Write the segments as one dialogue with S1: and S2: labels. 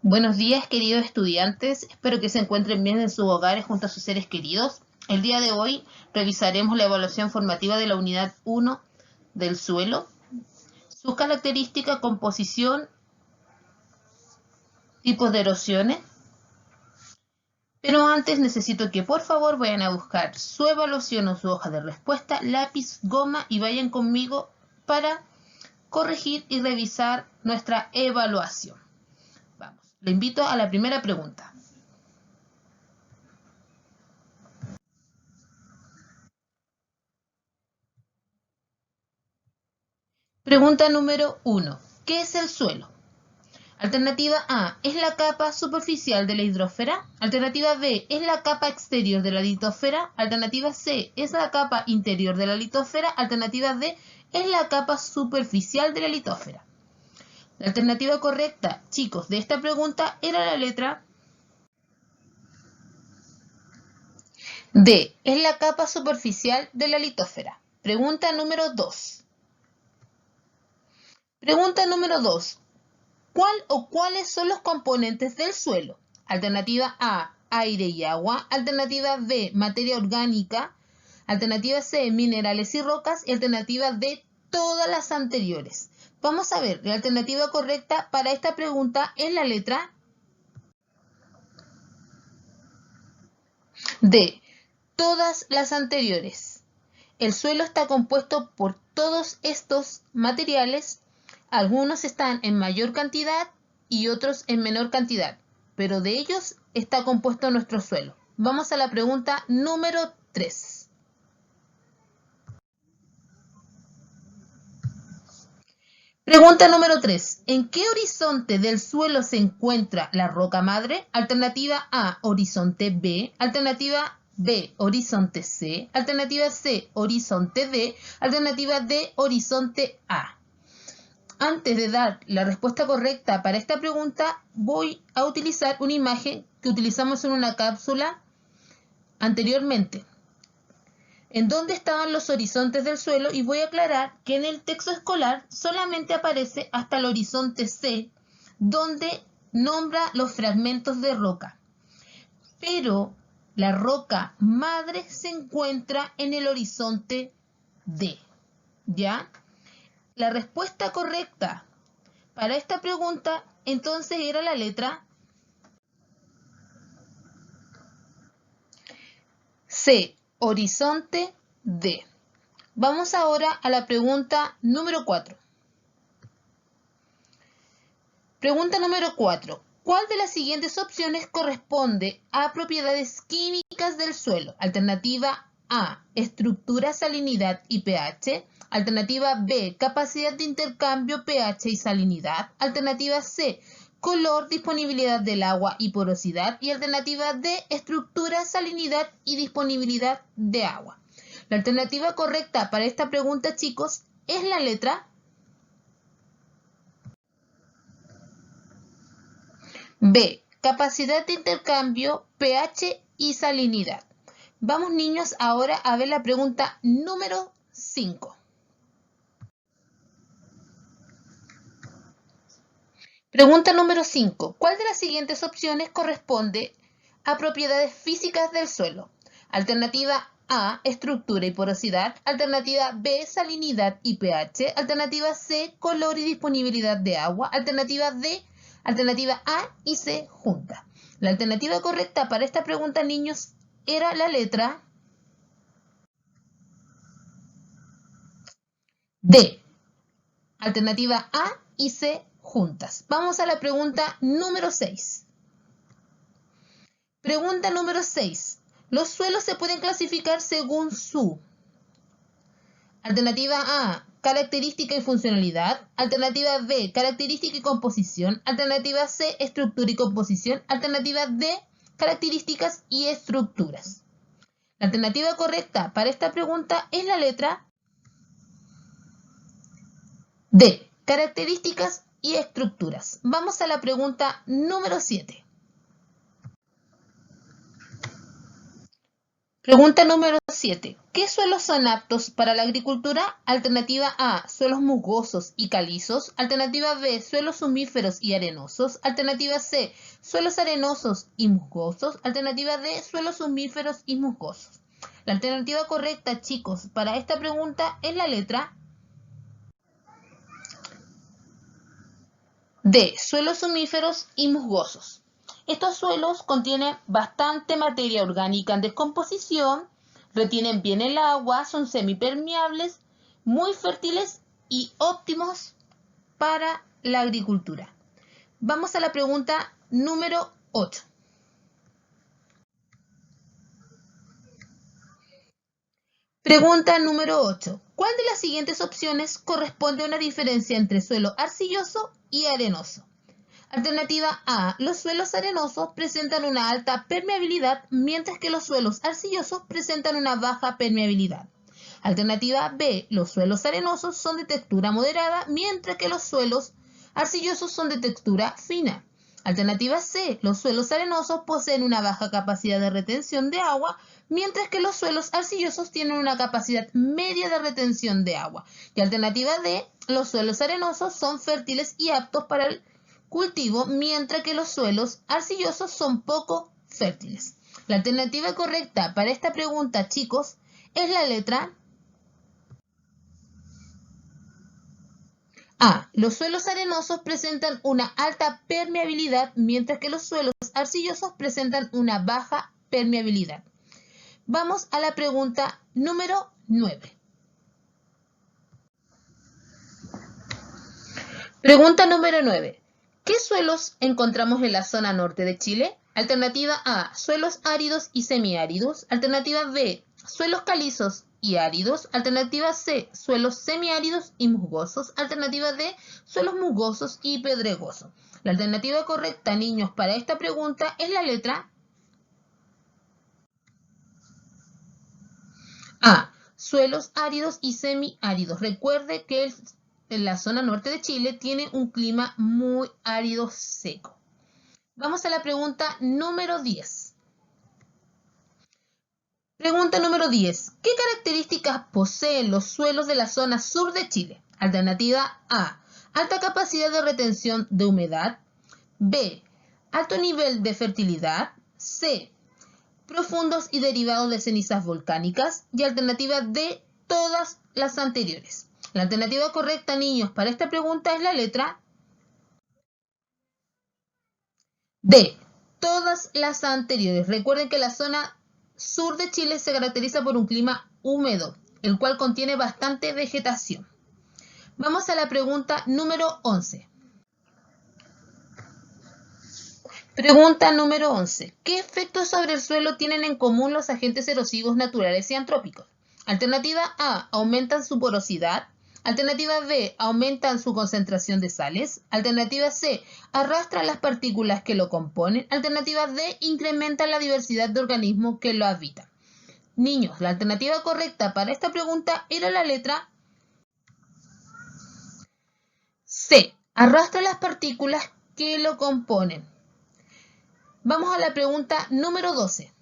S1: Buenos días, queridos estudiantes. Espero que se encuentren bien en sus hogares junto a sus seres queridos. El día de hoy revisaremos la evaluación formativa de la unidad 1 del suelo, sus características, composición, tipos de erosiones. Pero antes necesito que por favor vayan a buscar su evaluación o su hoja de respuesta, lápiz, goma y vayan conmigo para corregir y revisar nuestra evaluación. Vamos, le invito a la primera pregunta. Pregunta número 1. ¿Qué es el suelo? Alternativa A, es la capa superficial de la hidrosfera. Alternativa B, es la capa exterior de la litosfera. Alternativa C, es la capa interior de la litosfera. Alternativa D, es la capa superficial de la litosfera. La alternativa correcta, chicos, de esta pregunta era la letra D, es la capa superficial de la litosfera. Pregunta número 2. Pregunta número 2. ¿Cuál o cuáles son los componentes del suelo? Alternativa A, aire y agua. Alternativa B, materia orgánica. Alternativa C, minerales y rocas. Y alternativa D, todas las anteriores. Vamos a ver, la alternativa correcta para esta pregunta es la letra D, todas las anteriores. El suelo está compuesto por todos estos materiales. Algunos están en mayor cantidad y otros en menor cantidad, pero de ellos está compuesto nuestro suelo. Vamos a la pregunta número 3. Pregunta número 3. ¿En qué horizonte del suelo se encuentra la roca madre? Alternativa A, horizonte B. Alternativa B, horizonte C. Alternativa C, horizonte D. Alternativa D, horizonte A. Antes de dar la respuesta correcta para esta pregunta, voy a utilizar una imagen que utilizamos en una cápsula anteriormente, en donde estaban los horizontes del suelo, y voy a aclarar que en el texto escolar solamente aparece hasta el horizonte C, donde nombra los fragmentos de roca. Pero la roca madre se encuentra en el horizonte D, ¿ya? La respuesta correcta para esta pregunta entonces era la letra C, horizonte D. Vamos ahora a la pregunta número 4. Pregunta número 4. ¿Cuál de las siguientes opciones corresponde a propiedades químicas del suelo? Alternativa A, estructura, salinidad y pH. Alternativa B, capacidad de intercambio, pH y salinidad. Alternativa C, color, disponibilidad del agua y porosidad. Y alternativa D, estructura, salinidad y disponibilidad de agua. La alternativa correcta para esta pregunta, chicos, es la letra B, capacidad de intercambio, pH y salinidad. Vamos, niños, ahora a ver la pregunta número 5. Pregunta número 5. ¿Cuál de las siguientes opciones corresponde a propiedades físicas del suelo? Alternativa A, estructura y porosidad. Alternativa B, salinidad y pH. Alternativa C, color y disponibilidad de agua. Alternativa D, alternativa A y C juntas. La alternativa correcta para esta pregunta, niños, era la letra D. Alternativa A y C juntas. Vamos a la pregunta número 6. Pregunta número 6. Los suelos se pueden clasificar según su alternativa A, característica y funcionalidad. Alternativa B, característica y composición. Alternativa C, estructura y composición. Alternativa D, características y estructuras. La alternativa correcta para esta pregunta es la letra D, características y estructuras. Vamos a la pregunta número 7. Pregunta número 7. ¿Qué suelos son aptos para la agricultura? Alternativa A, suelos musgosos y calizos. Alternativa B, suelos sumíferos y arenosos. Alternativa C, suelos arenosos y musgosos. Alternativa D, suelos sumíferos y musgosos. La alternativa correcta, chicos, para esta pregunta es la letra D, suelos sumíferos y musgosos. Estos suelos contienen bastante materia orgánica en descomposición, retienen bien el agua, son semipermeables, muy fértiles y óptimos para la agricultura. Vamos a la pregunta número 8. Pregunta número 8. ¿Cuál de las siguientes opciones corresponde a una diferencia entre suelo arcilloso y arenoso? Alternativa A. Los suelos arenosos presentan una alta permeabilidad, mientras que los suelos arcillosos presentan una baja permeabilidad. Alternativa B. Los suelos arenosos son de textura moderada, mientras que los suelos arcillosos son de textura fina. Alternativa C. Los suelos arenosos poseen una baja capacidad de retención de agua, mientras que los suelos arcillosos tienen una capacidad media de retención de agua. Y alternativa D. Los suelos arenosos son fértiles y aptos para el cultivo, mientras que los suelos arcillosos son poco fértiles. La alternativa correcta para esta pregunta, chicos, es la letra A. Los suelos arenosos presentan una alta permeabilidad, mientras que los suelos arcillosos presentan una baja permeabilidad. Vamos a la pregunta número 9. Pregunta número 9. ¿Qué suelos encontramos en la zona norte de Chile? Alternativa A, suelos áridos y semiáridos. Alternativa B, suelos calizos y áridos. Alternativa C, suelos semiáridos y musgosos. Alternativa D, suelos musgosos y pedregosos. La alternativa correcta, niños, para esta pregunta es la letra A, suelos áridos y semiáridos. Recuerde que en la zona norte de Chile tiene un clima muy árido seco. Vamos a la pregunta número 10. Pregunta número 10. ¿Qué características poseen los suelos de la zona sur de Chile? Alternativa A, alta capacidad de retención de humedad. B, alto nivel de fertilidad. C, profundos y derivados de cenizas volcánicas. Y alternativa D, todas las anteriores. La alternativa correcta, niños, para esta pregunta es la letra D, todas las anteriores. Recuerden que la zona sur de Chile se caracteriza por un clima húmedo, el cual contiene bastante vegetación. Vamos a la pregunta número 11. Pregunta número 11. ¿Qué efectos sobre el suelo tienen en común los agentes erosivos naturales y antrópicos? Alternativa A, aumentan su porosidad. Alternativa B, aumentan su concentración de sales. Alternativa C, arrastran las partículas que lo componen. Alternativa D, incrementan la diversidad de organismos que lo habitan. Niños, la alternativa correcta para esta pregunta era la letra C, arrastra las partículas que lo componen. Vamos a la pregunta número 12.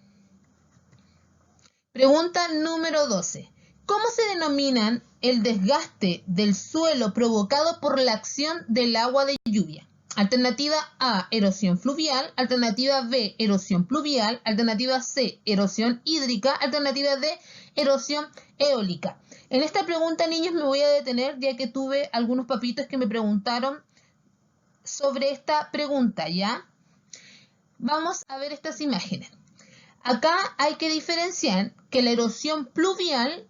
S1: Pregunta número 12. ¿Cómo se denominan el desgaste del suelo provocado por la acción del agua de lluvia? Alternativa A, erosión fluvial. Alternativa B, erosión pluvial. Alternativa C, erosión hídrica. Alternativa D, erosión eólica. En esta pregunta, niños, me voy a detener ya que tuve algunos papitos que me preguntaron sobre esta pregunta, ¿ya? Vamos a ver estas imágenes. Acá hay que diferenciar que la erosión pluvial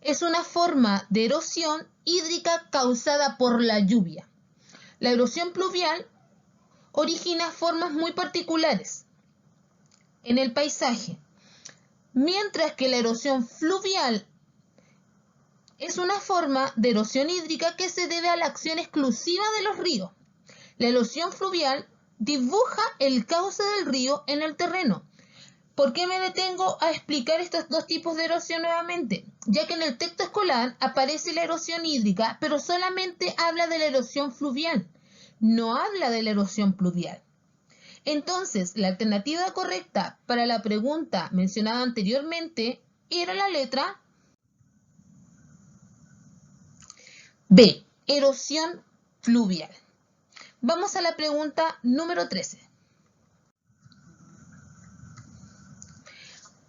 S1: es una forma de erosión hídrica causada por la lluvia. La erosión pluvial origina formas muy particulares en el paisaje, mientras que la erosión fluvial es una forma de erosión hídrica que se debe a la acción exclusiva de los ríos. La erosión fluvial dibuja el cauce del río en el terreno. ¿Por qué me detengo a explicar estos dos tipos de erosión nuevamente? Ya que en el texto escolar aparece la erosión hídrica, pero solamente habla de la erosión fluvial, no habla de la erosión pluvial. Entonces, la alternativa correcta para la pregunta mencionada anteriormente era la letra B, erosión fluvial. Vamos a la pregunta número 13.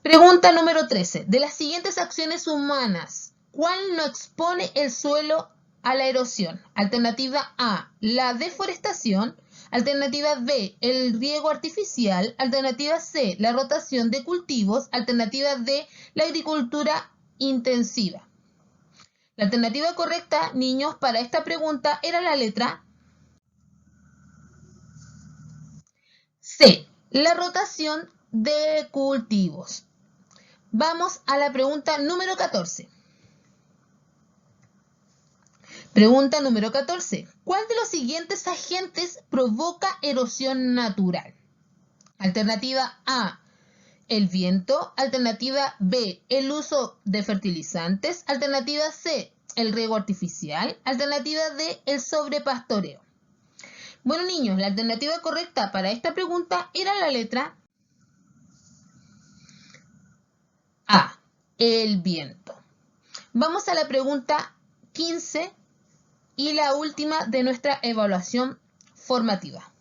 S1: Pregunta número 13. De las siguientes acciones humanas, ¿cuál no expone el suelo a la erosión? Alternativa A, la deforestación. Alternativa B, el riego artificial. Alternativa C, la rotación de cultivos. Alternativa D, la agricultura intensiva. La alternativa correcta, niños, para esta pregunta era la letra C, la rotación de cultivos. Vamos a la pregunta número 14. Pregunta número 14. ¿Cuál de los siguientes agentes provoca erosión natural? Alternativa A, el viento. Alternativa B, el uso de fertilizantes. Alternativa C, el riego artificial. Alternativa D, el sobrepastoreo. Bueno, niños, la alternativa correcta para esta pregunta era la letra A, el viento. Vamos a la pregunta 15 y la última de nuestra evaluación formativa.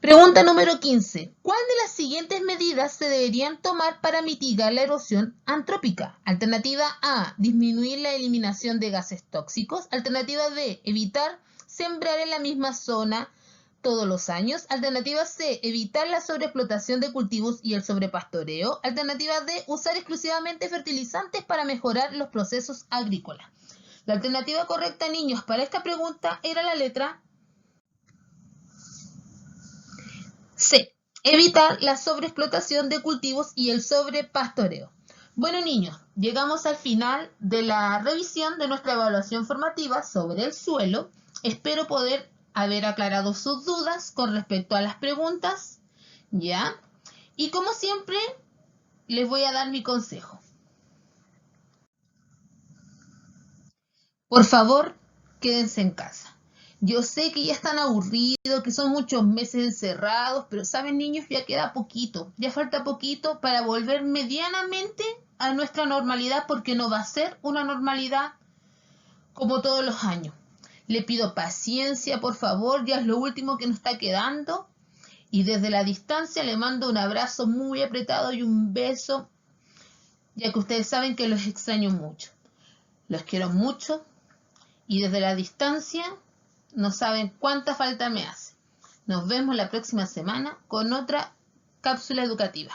S1: Pregunta número 15. ¿Cuál de las siguientes medidas se deberían tomar para mitigar la erosión antrópica? Alternativa A, disminuir la eliminación de gases tóxicos. Alternativa B, evitar sembrar en la misma zona todos los años. Alternativa C, evitar la sobreexplotación de cultivos y el sobrepastoreo. Alternativa D, usar exclusivamente fertilizantes para mejorar los procesos agrícolas. La alternativa correcta, niños, para esta pregunta era la letra C, evitar la sobreexplotación de cultivos y el sobrepastoreo. Bueno, niños, llegamos al final de la revisión de nuestra evaluación formativa sobre el suelo. Espero poder haber aclarado sus dudas con respecto a las preguntas, ¿ya? Y como siempre, les voy a dar mi consejo. Por favor, quédense en casa. Yo sé que ya están aburridos, que son muchos meses encerrados, pero saben, niños, ya queda poquito, ya falta poquito para volver medianamente a nuestra normalidad, porque no va a ser una normalidad como todos los años. Le pido paciencia, por favor, ya es lo último que nos está quedando. Y desde la distancia le mando un abrazo muy apretado y un beso, ya que ustedes saben que los extraño mucho. Los quiero mucho y desde la distancia no saben cuánta falta me hace. Nos vemos la próxima semana con otra cápsula educativa.